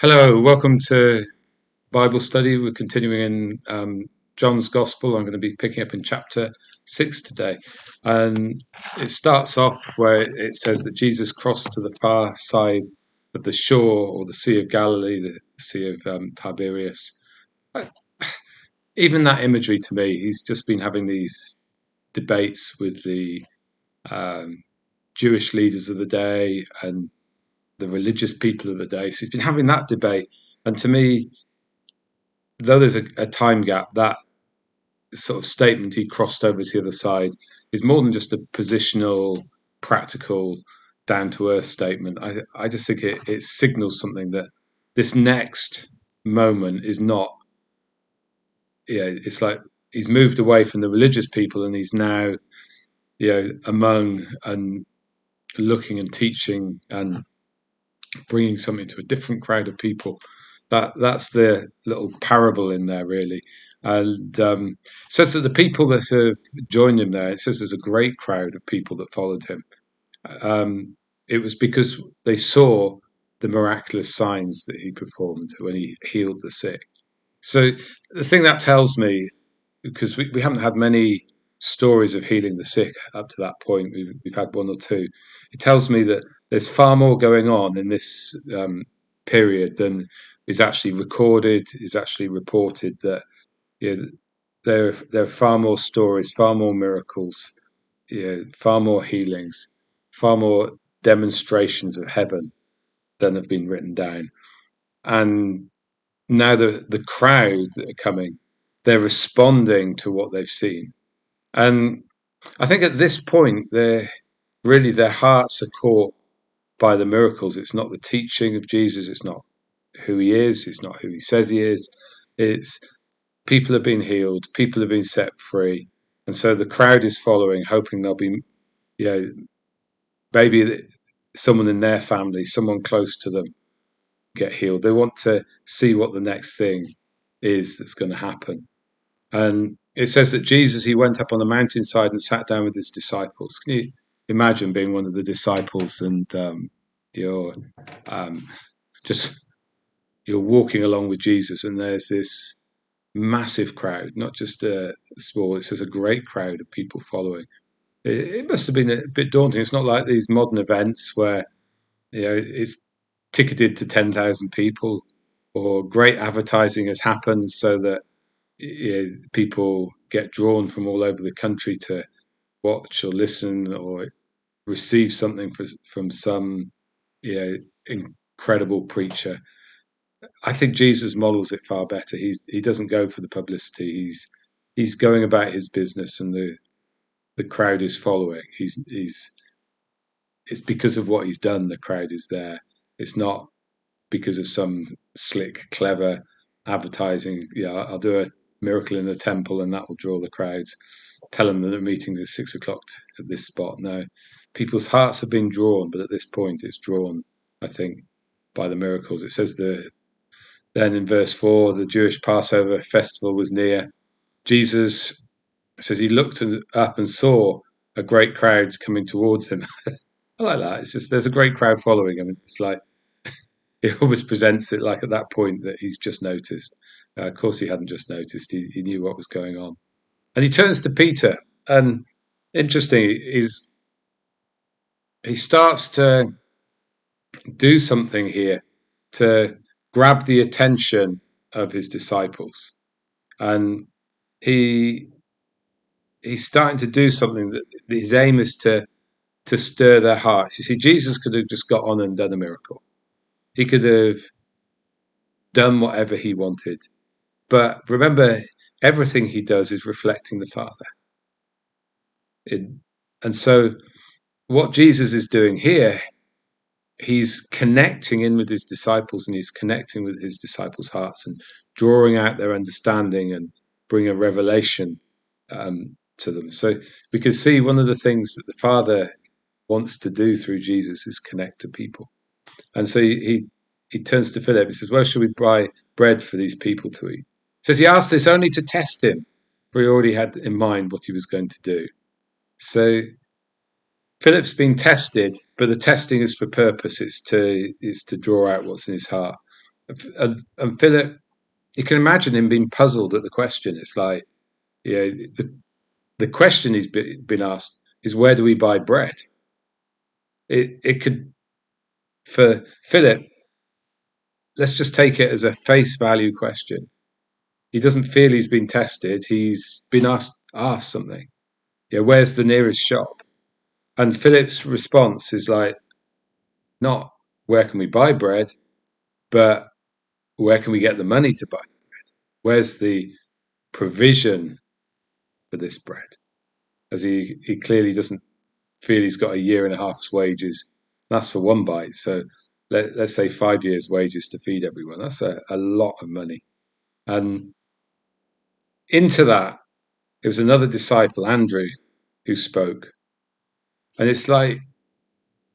Hello, welcome to Bible study. We're continuing in John's Gospel. I'm going to be picking up in chapter 6 today. And it starts off where it says that Jesus crossed to the far side of the shore or the Sea of Galilee, the Sea of Tiberias. Uh, Even that imagery to me, he's just been having these debates with the um, Jewish leaders of the day and the religious people of the day. So he's been having that debate. And to me, though there's a time gap, that sort of statement he crossed over to the other side is more than just a positional, practical, down to earth statement. I just think it signals something that this next moment is not, it's like he's moved away from the religious people and he's now, among and looking and teaching and bringing something to a different crowd of people. That's the little parable in there, really. And says that the people that have joined him there, it says there's a great crowd of people that followed him. It was because they saw the miraculous signs that he performed when he healed the sick. So the thing that tells me, because we haven't had many stories of healing the sick up to that point, we've had one or two. It tells me that there's far more going on in this period than is actually recorded, is actually reported. That there are far more stories, far more miracles, far more healings, far more demonstrations of heaven than have been written down. And now the crowd that are coming, they're responding to what they've seen. And I think at this point, their hearts are caught by the miracles. It's not the teaching of Jesus. It's not who he is. It's not who he says he is. It's people have been healed. People have been set free. And so the crowd is following, hoping there'll be, you know, maybe someone in their family, someone close to them get healed. They want to see what the next thing is that's going to happen. And it says that Jesus, he went up on the mountainside and sat down with his disciples. Can you imagine being one of the disciples and you're um, just you're walking along with Jesus, and there's this massive crowd, not just a small. It says a great crowd of people following. It must have been a bit daunting. It's not like these modern events where it's ticketed to 10,000 people, or great advertising has happened so that people get drawn from all over the country to watch or listen or receive something from some incredible preacher. I think Jesus models it far better. He doesn't go for the publicity. He's going about his business, and the crowd is following. He's it's because of what he's done. The crowd is there. It's not because of some slick, clever advertising. Yeah, I'll do a miracle in the temple, and that will draw the crowds. Tell them that the meeting's at 6 o'clock at this spot. No, people's hearts have been drawn, but at this point, it's drawn, I think, by the miracles. It says then in verse 4, the Jewish Passover festival was near. Jesus says he looked up and saw a great crowd coming towards him. I like that. It's just there's a great crowd following him. It's like he always presents it like at that point that he's just noticed. Of course, he hadn't just noticed. He knew what was going on. And he turns to Peter. And interesting is he starts to do something here to grab the attention of his disciples. And he he's starting to do something that his aim is to stir their hearts. You see, Jesus could have just got on and done a miracle. He could have done whatever he wanted. But remember, everything he does is reflecting the Father. It, and so, what Jesus is doing here, he's connecting in with his disciples, and he's connecting with his disciples' hearts and drawing out their understanding and bring a revelation um, to them. So we can see one of the things that the Father wants to do through Jesus is connect to people. And so he turns to Philip. He says, "Where shall we buy bread for these people to eat?" He says he asked this only to test him, for he already had in mind what he was going to do. So Philip's been tested, but the testing is for purpose. It's to draw out what's in his heart. And Philip, you can imagine him being puzzled at the question. It's like, the question he's been asked is, where do we buy bread? It could, for Philip, let's just take it as a face value question. He doesn't feel he's been tested. He's been asked something. Yeah, where's the nearest shop? And Philip's response is like, not where can we buy bread, but where can we get the money to buy? Where's the provision for this bread? As he clearly doesn't feel he's got a year and a half's wages. That's for one bite. So let's say 5 years' wages to feed everyone. That's a lot of money. And into that, it was another disciple, Andrew, who spoke. And it's like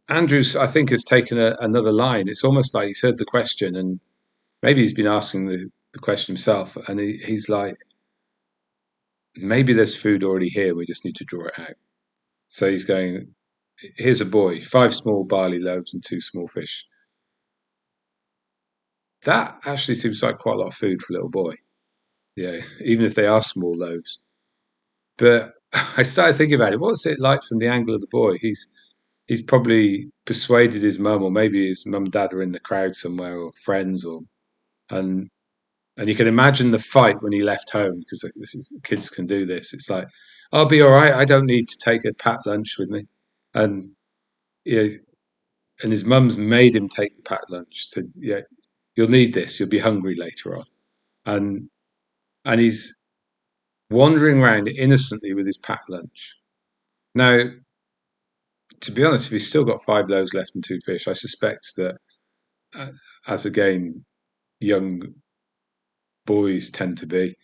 Andrew's, I think, has taken another line. It's almost like he's heard the question and maybe he's been asking the question himself. And he's like, maybe there's food already here. We just need to draw it out. So he's going, here's a boy, 5 small barley loaves and 2 small fish. That actually seems like quite a lot of food for a little boy. Yeah, even if they are small loaves. But I started thinking about it. What's it like from the angle of the boy? He's probably persuaded his mum, or maybe his mum and dad are in the crowd somewhere, or friends, or and and you can imagine the fight when he left home because kids can do this. It's like, I'll be all right. I don't need to take a packed lunch with me, and yeah, and his mum's made him take the packed lunch. Said, yeah, you'll need this. You'll be hungry later on, and he's wandering around innocently with his packed lunch. Now, to be honest, if he's still got 5 loaves left and 2 fish, I suspect that, uh, as again young boys tend to be,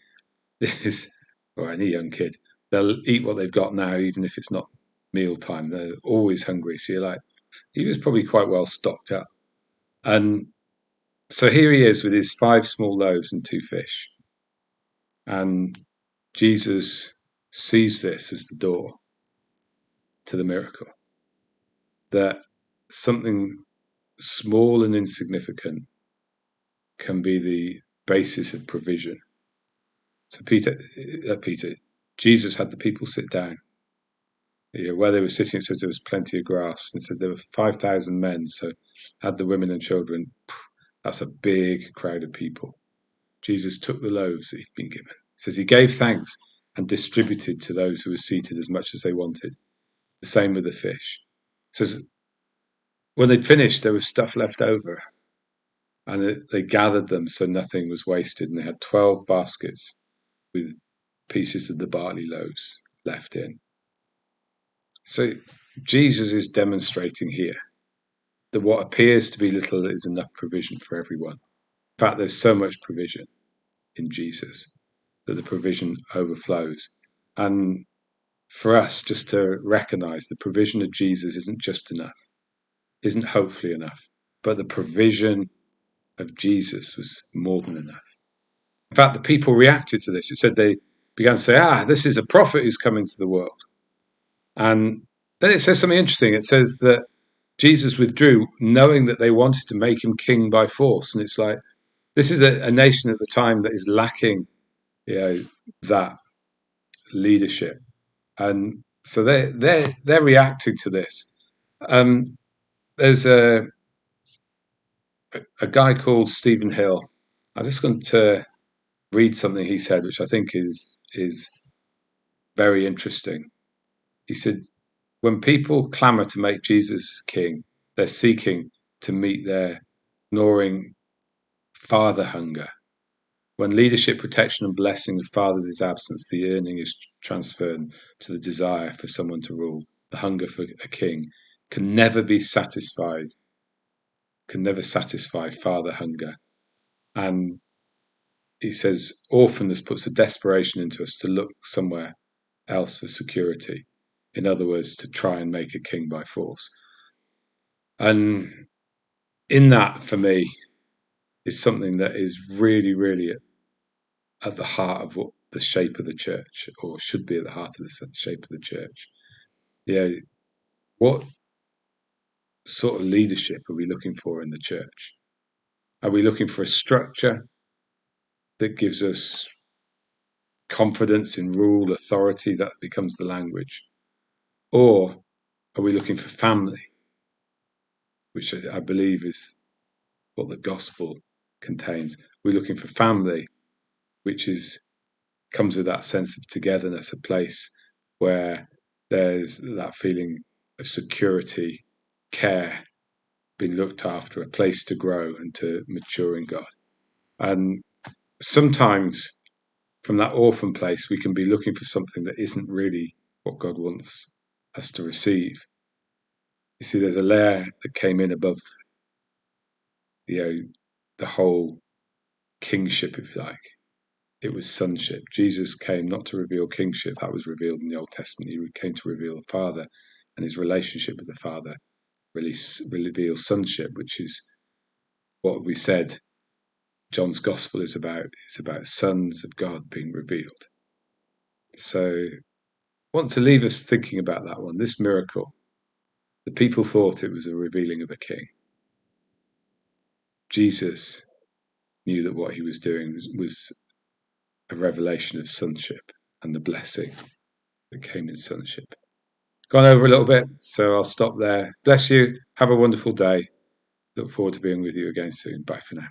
is or any young kid, they'll eat what they've got now, even if it's not meal time. They're always hungry. So you're like, he was probably quite well stocked up. And so here he is with his 5 small loaves and 2 fish. And Jesus sees this as the door to the miracle, that something small and insignificant can be the basis of provision. So Peter, Jesus had the people sit down. Yeah, where they were sitting, it says there was plenty of grass, and said there were 5,000 men. So had the women and children. That's a big crowd of people. Jesus took the loaves that he'd been given. It says he gave thanks and distributed to those who were seated as much as they wanted. The same with the fish. It says when they'd finished, there was stuff left over, and they gathered them so nothing was wasted. And they had 12 baskets with pieces of the barley loaves left in. So Jesus is demonstrating here that what appears to be little is enough provision for everyone. In fact, there's so much provision in Jesus that the provision overflows. And for us, just to recognize the provision of Jesus isn't just enough, isn't hopefully enough, but the provision of Jesus was more than enough. In fact, the people reacted to this. It said they began to say, this is a prophet who's coming to the world. And then it says something interesting. It says that Jesus withdrew, knowing that they wanted to make him king by force. And it's like, this is a nation at the time that is lacking, that leadership, and so they're reacting to this. There's a guy called Stephen Hill. I'm just going to read something he said, which I think is very interesting. He said, when people clamour to make Jesus king, they're seeking to meet their gnawing father hunger. When leadership, protection, and blessing of fathers is absent, the yearning is transferred to the desire for someone to rule. The hunger for a king can never be satisfied, can never satisfy father hunger. And he says, orphanness puts a desperation into us to look somewhere else for security. In other words, to try and make a king by force. And in that, for me, is something that is really, really at the heart of what the shape of the church, or should be at the heart of the shape of the church. Yeah, what sort of leadership are we looking for in the church? Are we looking for a structure that gives us confidence in rule, authority, that becomes the language? Or are we looking for family, which I believe is what the gospel contains? We're looking for family, which comes with that sense of togetherness, a place where there's that feeling of security, care, being looked after, a place to grow and to mature in God. And sometimes from that orphan place, we can be looking for something that isn't really what God wants us to receive. You see, there's a layer that came in above, the whole kingship, if you like. It was sonship. Jesus came not to reveal kingship, that was revealed in the Old Testament. He came to reveal the Father and his relationship with the Father, really reveal sonship, which is what we said John's Gospel is about. It's about sons of God being revealed. So I want to leave us thinking about that one, this miracle. The people thought it was a revealing of a king. Jesus knew that what he was doing was a revelation of sonship and the blessing that came in sonship. Gone over a little bit, so I'll stop there. Bless you. Have a wonderful day. Look forward to being with you again soon. Bye for now.